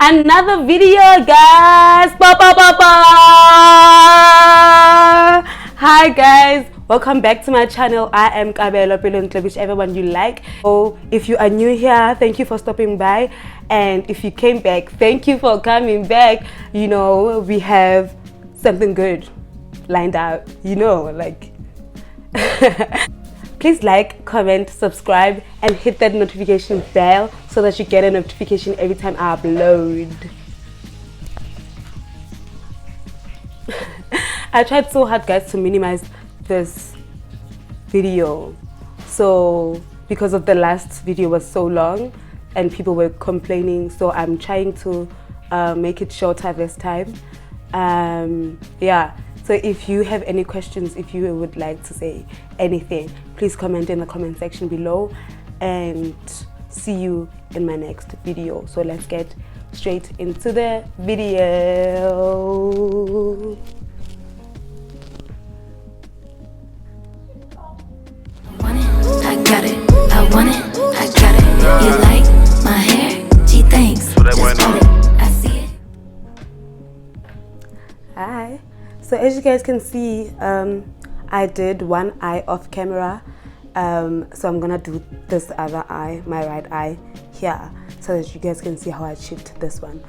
another video, guys. Hi guys, welcome back to my channel. I am Kabelo Pelontle, whichever one you like. So if you are new here, thank you for stopping by, and if you came back, thank you for coming back. You know, we have something good lined out, you know, like please like, comment, subscribe, and hit that notification bell so that you get a notification every time I upload. I tried so hard, guys, to minimize this video, so because of the last video was so long and people were complaining, so I'm trying to make it shorter this time. Yeah, so if you have any questions, if you would like to say anything, please comment in the comment section below, and see you in my next video. So let's get straight into the video. I got it, I want it, I got it. You like my hair? Gee, thanks. Just pull it, I see it. Hi. So as you guys can see, I did one eye off camera. So I'm gonna do this other eye, my right eye here, so that you guys can see how I achieved this one.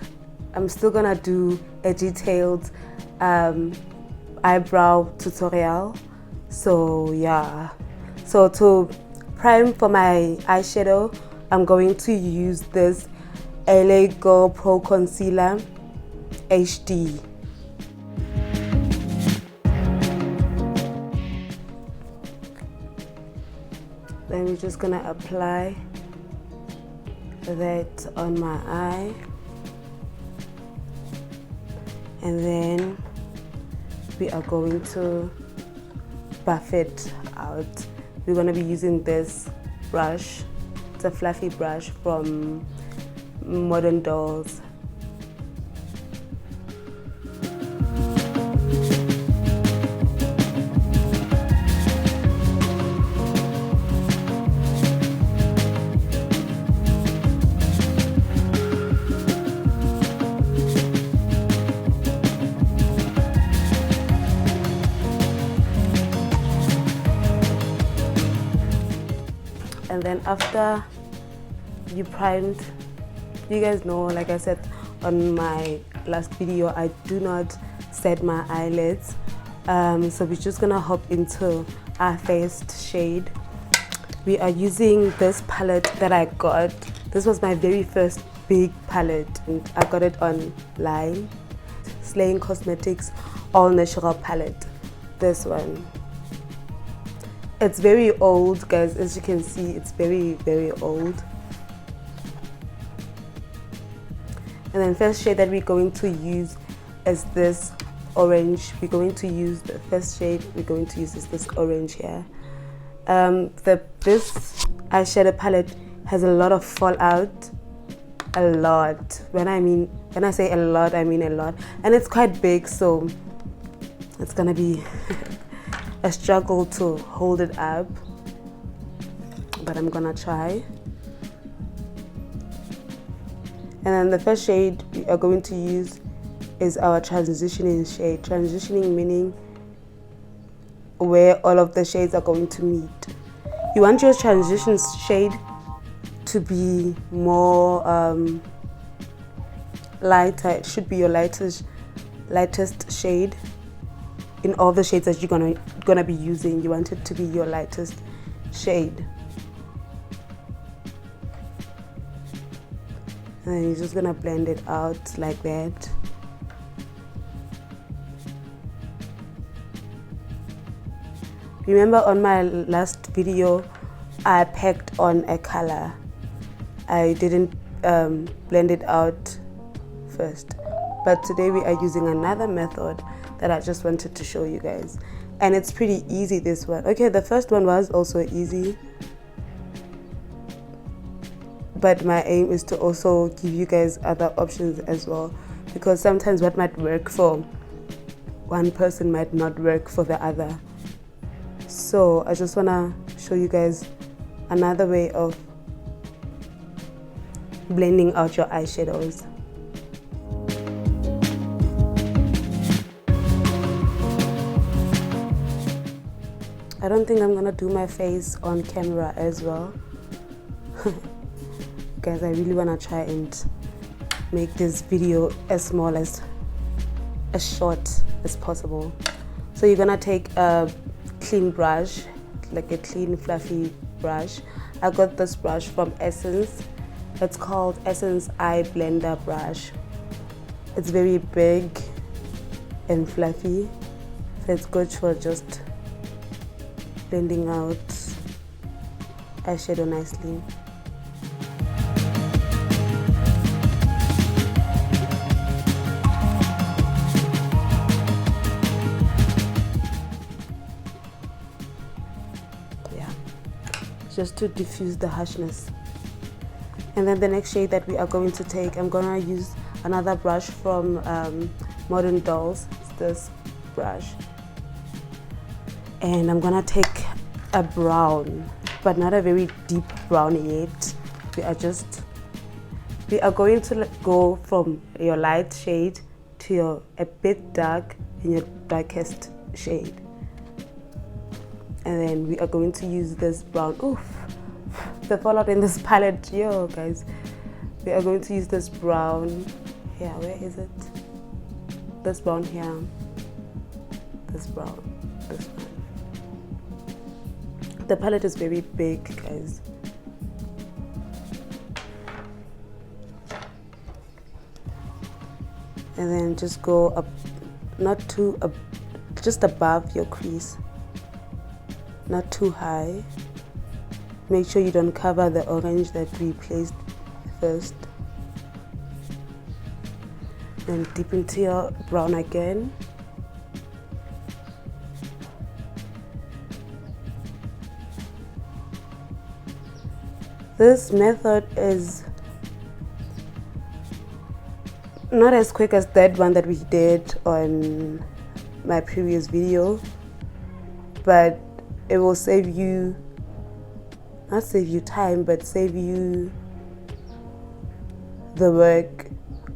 I'm still gonna do a detailed eyebrow tutorial. So yeah. So to prime for my eyeshadow, I'm going to use this LA Girl Pro Concealer HD. Then we're just gonna apply that on my eye, and then we are going to buff it out. We're gonna be using this brush. It's a fluffy brush from Modern Dolls. And then after you primed, you guys know, like I said on my last video, I do not set my eyelids. So we're just gonna hop into our first shade. We are using this palette that I got. This was my very first big palette, and I got it online. Slaying Cosmetics All Natural palette. This one. It's very old, guys. As you can see, it's very, very old. And then first shade that we're going to use is this orange. We're going to use the first shade we're going to use is this orange here. This eyeshadow palette has a lot of fallout. A lot. When I say a lot, I mean a lot. And it's quite big, so it's gonna be a struggle to hold it up, but I'm gonna try. And then the first shade we are going to use is our transitioning shade. Transitioning meaning where all of the shades are going to meet. You want your transition shade to be more lighter. It should be your lightest shade. In all the shades that you're gonna be using, you want it to be your lightest shade. And then you're just gonna blend it out like that. Remember on my last video, I packed on a color. I didn't blend it out first. But today we are using another method that I just wanted to show you guys, and it's pretty easy, this one. Okay, the first one was also easy, but my aim is to also give you guys other options as well, because sometimes what might work for one person might not work for the other. So I just want to show you guys another way of blending out your eyeshadows. I don't think I'm gonna do my face on camera as well. Guys, I really wanna try and make this video as short as possible. So you're gonna take a clean brush, like a clean fluffy brush. I got this brush from Essence. It's called Essence Eye Blender brush. It's very big and fluffy, so it's good for just blending out eyeshadow nicely. Yeah, just to diffuse the harshness. And then the next shade that we are going to take, I'm gonna use another brush from Modern Dolls. It's this brush. And I'm gonna take a brown, but not a very deep brown yet. We are going to go from your light shade to a bit dark in your darkest shade. And then we are going to use this brown. Oof, the fallout in this palette, yo guys. We are going to use this brown. Yeah, where is it? This brown here. This brown. This one. The palette is very big, guys. And then just go up, not too up, just above your crease, not too high. Make sure you don't cover the orange that we placed first. And dip into your brown again. This method is not as quick as that one that we did on my previous video, but it will save you, not save you time, but save you the work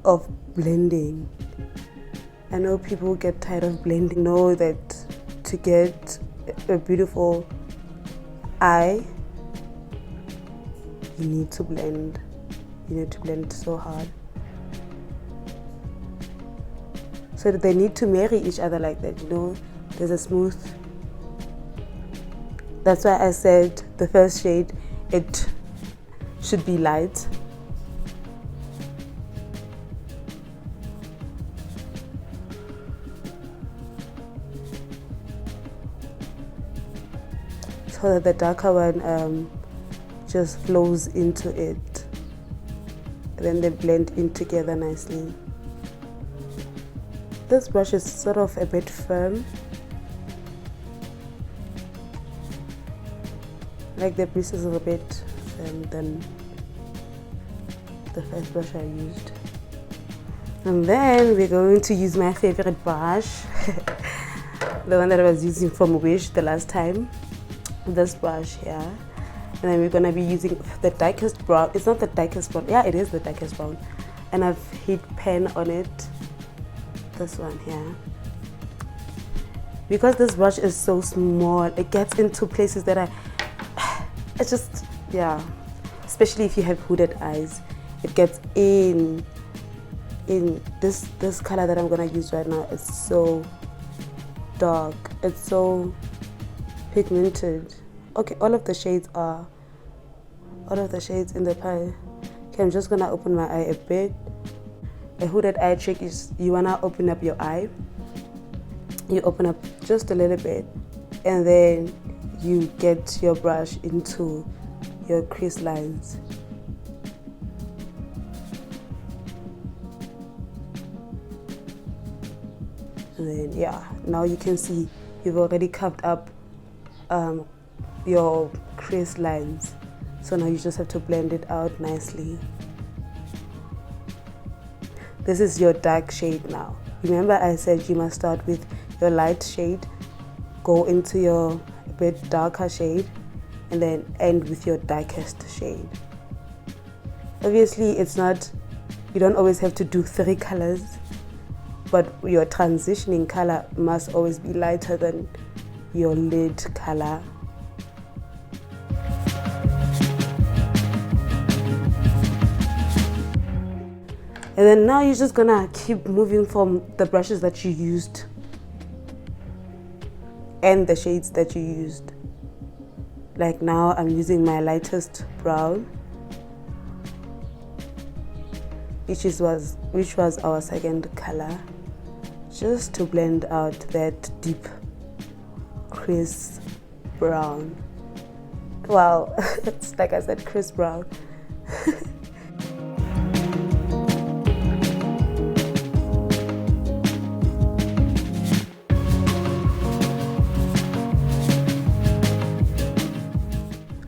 of blending. I know people get tired of blending. Know that to get a beautiful eye, you need to blend. You need to blend so hard. So that they need to marry each other like that, you know. There's a smooth. That's why I said the first shade, it should be light. So that the darker one just flows into it. And then they blend in together nicely. This brush is sort of a bit firm. Like the bristles are a bit firm than the first brush I used. And then we're going to use my favorite brush, the one that I was using from Wish the last time. This brush here. And then we're gonna be using the darkest brown. It's not the darkest brown. Yeah, it is the darkest brown. And I've hit pen on it. This one here. Because this brush is so small, it gets into places that it's just, yeah. Especially if you have hooded eyes, it gets in this color that I'm gonna use right now. It's so dark. It's so pigmented. Okay, all of the shades in the palette. Okay, I'm just gonna open my eye a bit. A hooded eye trick is you wanna open up your eye. You open up just a little bit, and then you get your brush into your crease lines. And then yeah, now you can see you've already carved up your crease lines. So now you just have to blend it out nicely. This is your dark shade now. Remember I said you must start with your light shade, go into your bit darker shade, and then end with your darkest shade. Obviously it's not, you don't always have to do 3 colors, but your transitioning color must always be lighter than your lid color. And then now you're just gonna keep moving from the brushes that you used and the shades that you used. Like now I'm using my lightest brown, which was our second color, just to blend out that deep crisp brown. Wow, it's like I said, crisp brown.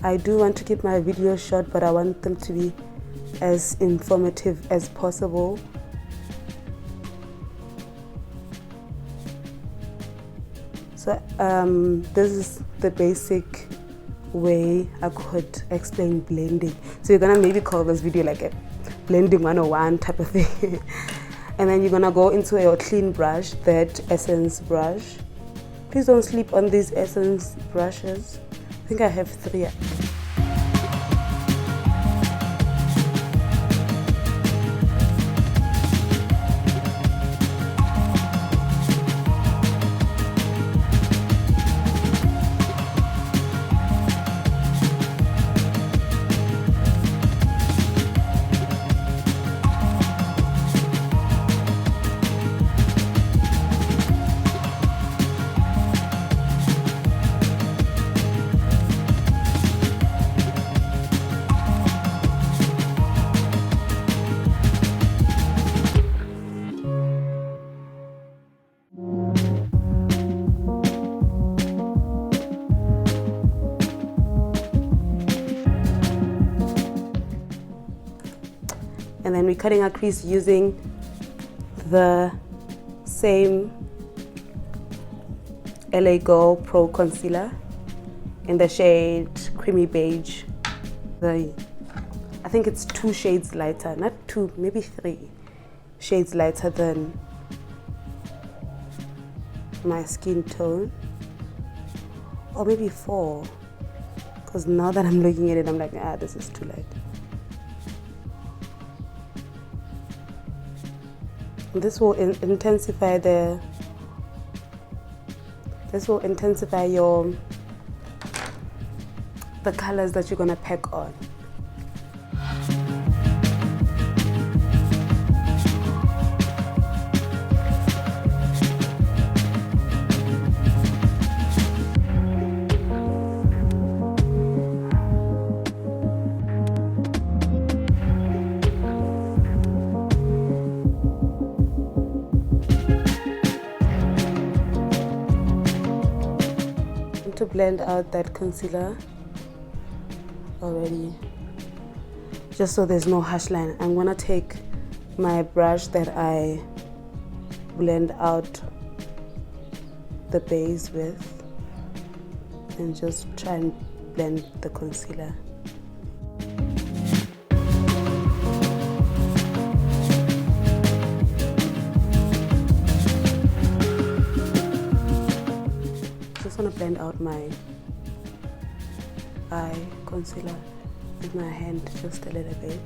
I do want to keep my videos short, but I want them to be as informative as possible. So this is the basic way I could explain blending. So you're gonna maybe call this video like a blending 101 type of thing. And then you're gonna go into your clean brush, that essence brush. Please don't sleep on these essence brushes. I think I have 3. And then we're cutting our crease using the same LA Girl Pro Concealer in the shade Creamy Beige. I think it's 2 shades lighter, not 2, maybe 3 shades lighter than my skin tone, or maybe 4, because now that I'm looking at it, I'm like, this is too light. This will intensify the colors that you're gonna pack on. To blend out that concealer already, just so there's no harsh line, I'm gonna take my brush that I blend out the base with and just try and blend the concealer. I want to blend out my eye concealer with my hand just a little bit.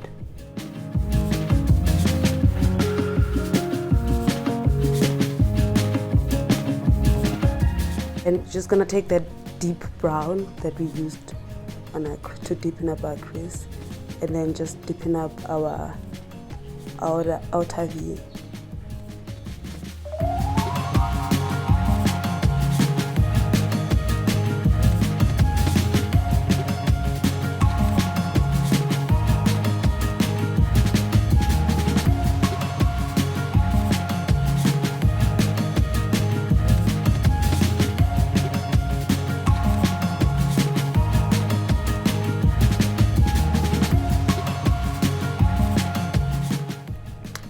And just gonna take that deep brown that we used to deepen up our crease, and then just deepen up our outer V.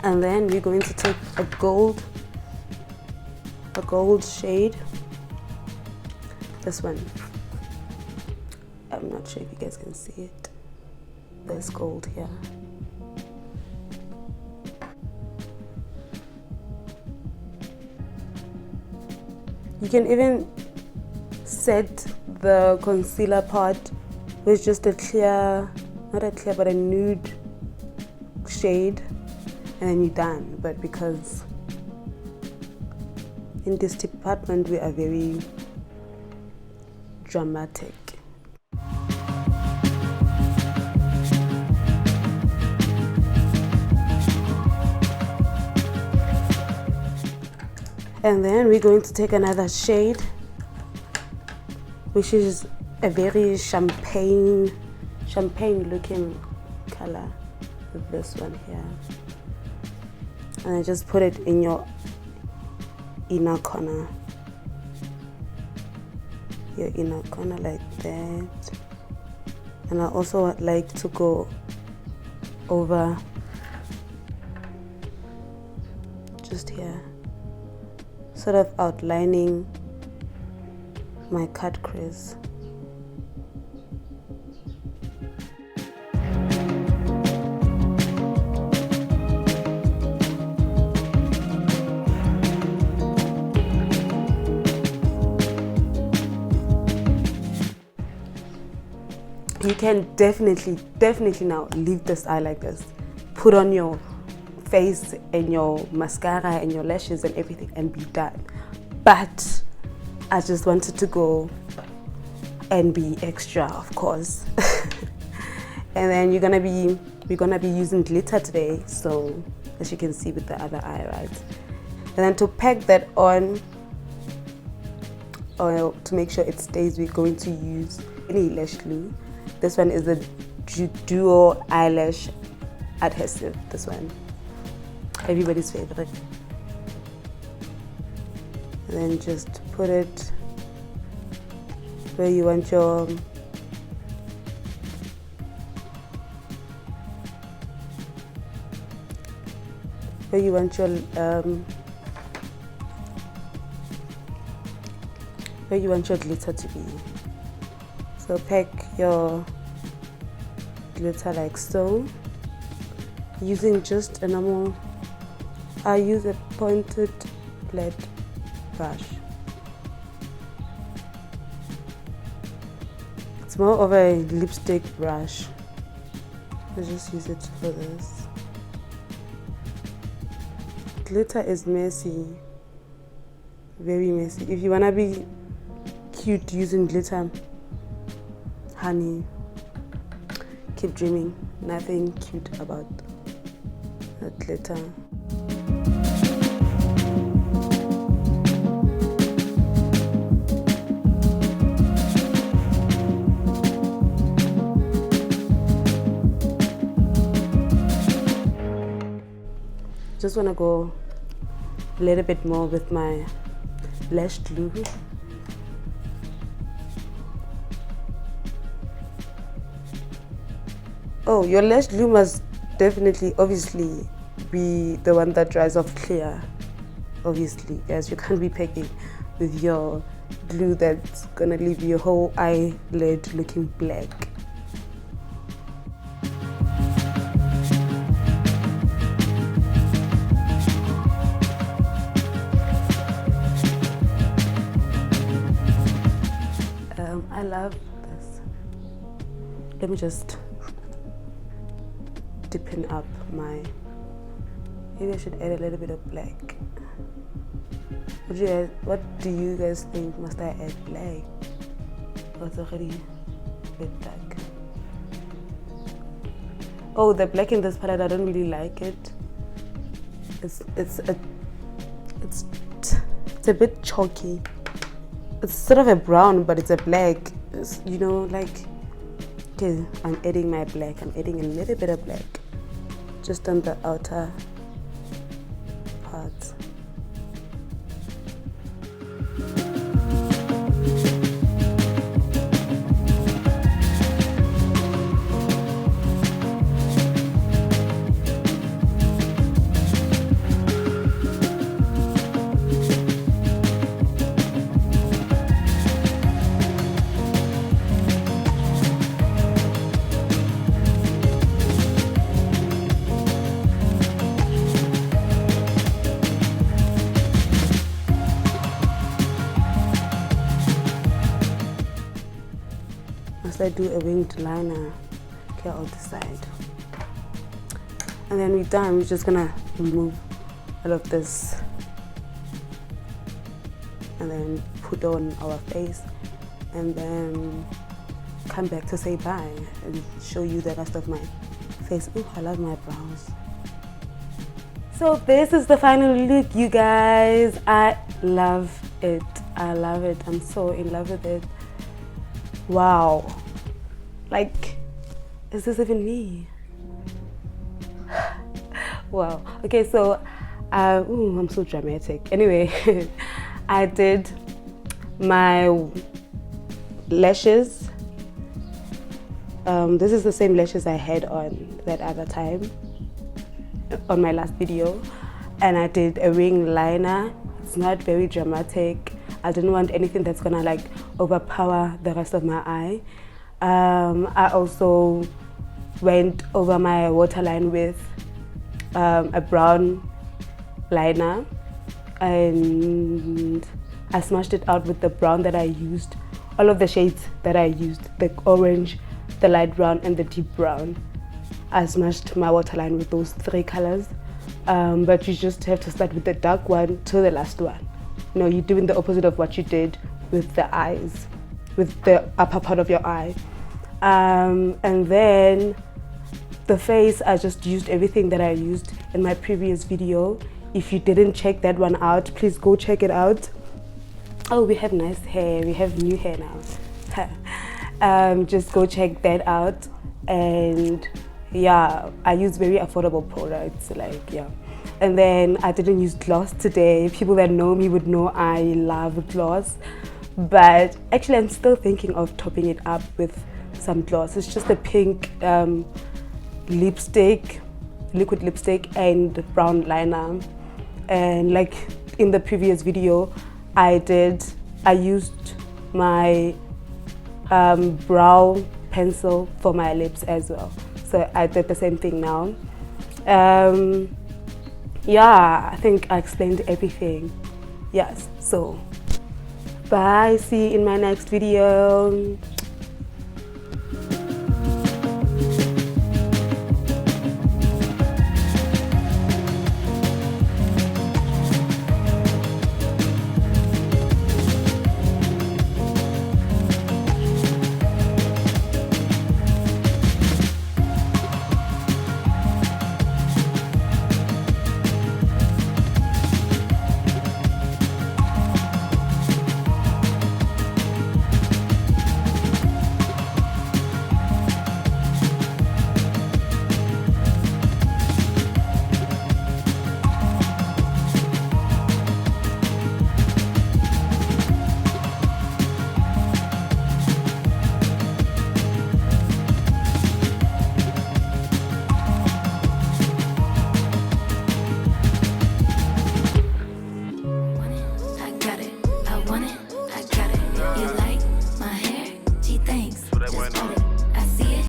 And then we're going to take a gold shade. This one. I'm not sure if you guys can see it. There's gold here. You can even set the concealer part with just a clear, not a clear, but a nude shade, and then you're done. But because in this department we are very dramatic. And then we're going to take another shade, which is a very champagne looking color, with this one here. And I just put it in your inner corner. Your inner corner like that. And I also would like to go over just here, sort of outlining my cut crease. You can definitely now leave this eye like this. Put on your face and your mascara and your lashes and everything and be done. But I just wanted to go and be extra, of course. And then we're gonna be using glitter today, so as you can see with the other eye, right? And then to pack that on, or to make sure it stays, we're going to use any lash glue. This one is the Duo Eyelash Adhesive, this one. Everybody's favorite. And then just put it where you want your glitter to be. So pack your glitter like so, using just a normal, I use a pointed flat brush. It's more of a lipstick brush. I just use it for this. Glitter is messy, very messy. If you wanna be cute using glitter, honey, keep dreaming. Nothing cute about that glitter. Just want to go a little bit more with my lash glue. Oh, your lash glue must definitely, obviously, be the one that dries off clear. Obviously, yes, you can't be packing with your glue that's gonna leave your whole eyelid looking black. I love this. Let me just deepen up my, maybe I should add a little bit of black. What do you guys think? Must I add black? Oh, it's already a bit dark. Oh, the black in this palette, I don't really like it. It's a bit chalky. It's sort of a brown, but it's a black. It's, you know, like, okay, I'm adding my black. I'm adding a little bit of black just on the outer part. must I do a winged liner? Okay, I'll decide. And then we're done. We're just gonna remove all of this and then put on our face and then come back to say bye and show you the rest of my face. Oh, I love my brows. So this is the final look, you guys. I love it. I love it. I'm so in love with it. Wow. Like, is this even me? Wow. Okay, so I'm so dramatic. Anyway, I did my lashes. This is the same lashes I had on that other time, on my last video, and I did a wing liner. It's not very dramatic. I didn't want anything that's gonna like overpower the rest of my eye. I also went over my waterline with a brown liner, and I smashed it out with the brown that I used, all of the shades that I used, the orange, the light brown and the deep brown. I smashed my waterline with those 3 colors, but you just have to start with the dark one to the last one. You know, you're doing the opposite of what you did with the eyes, with the upper part of your eye. And then the face, I just used everything that I used in my previous video. If you didn't check that one out, please go check it out. Oh, we have nice hair. We have new hair now. Just go check that out. And yeah, I use very affordable products, like, yeah. And then I didn't use gloss today. People that know me would know I love gloss, but actually I'm still thinking of topping it up with some gloss. It's just a pink lipstick, liquid lipstick and brown liner. And like in the previous video, I used my brow pencil for my lips as well. So I did the same thing now. Yeah, I think I explained everything. Yes, so bye, see you in my next video.